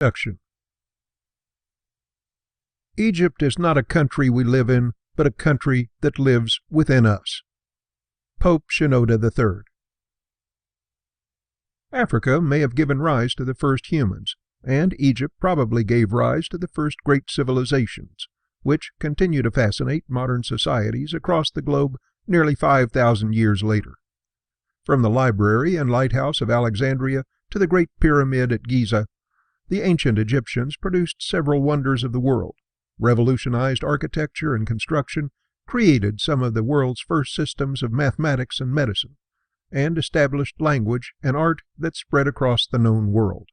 Introduction. Egypt is not a country we live in, but a country that lives within us. Pope Shenouda III. Africa may have given rise to the first humans, and Egypt probably gave rise to the first great civilizations, which continue to fascinate modern societies across the globe nearly 5,000 years later. From the library and lighthouse of Alexandria to the Great Pyramid at Giza, the ancient Egyptians produced several wonders of the world, revolutionized architecture and construction, created some of the world's first systems of mathematics and medicine, and established language and art that spread across the known world.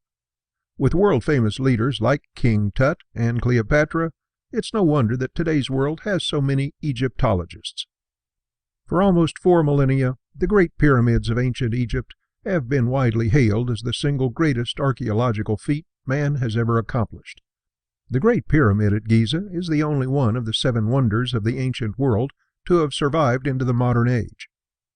With world-famous leaders like King Tut and Cleopatra, it's no wonder that today's world has so many Egyptologists. For almost 4 millennia, the Great Pyramids of ancient Egypt have been widely hailed as the single greatest archaeological feat man has ever accomplished. The Great Pyramid at Giza is the only one of the 7 wonders of the ancient world to have survived into the modern age.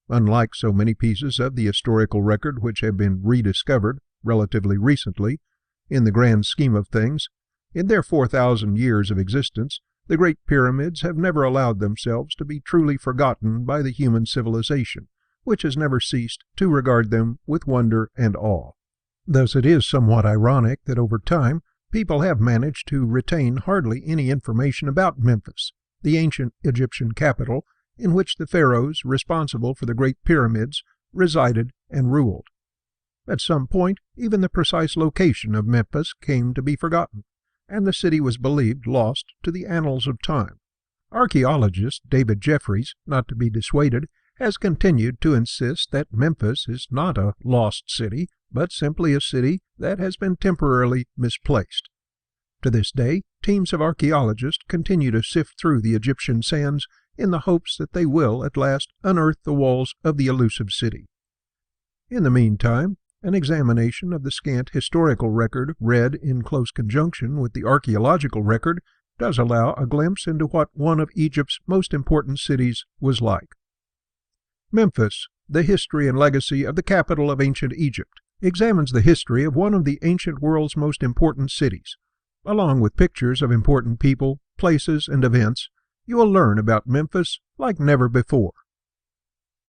Unlike so many pieces of the historical record which have been rediscovered relatively recently, in the grand scheme of things, in their 4,000 years of existence, the Great Pyramids have never allowed themselves to be truly forgotten by the human civilization, which has never ceased to regard them with wonder and awe. Thus it is somewhat ironic that over time, people have managed to retain hardly any information about Memphis, the ancient Egyptian capital in which the pharaohs responsible for the Great Pyramids resided and ruled. At some point, even the precise location of Memphis came to be forgotten, and the city was believed lost to the annals of time. Archaeologist David Jeffries, not to be dissuaded, has continued to insist that Memphis is not a lost city, but simply a city that has been temporarily misplaced. To this day, teams of archaeologists continue to sift through the Egyptian sands in the hopes that they will at last unearth the walls of the elusive city. In the meantime, an examination of the scant historical record read in close conjunction with the archaeological record does allow a glimpse into what one of Egypt's most important cities was like. Memphis, the history and legacy of the capital of ancient Egypt, examines the history of one of the ancient world's most important cities. Along with pictures of important people, places, and events, you will learn about Memphis like never before.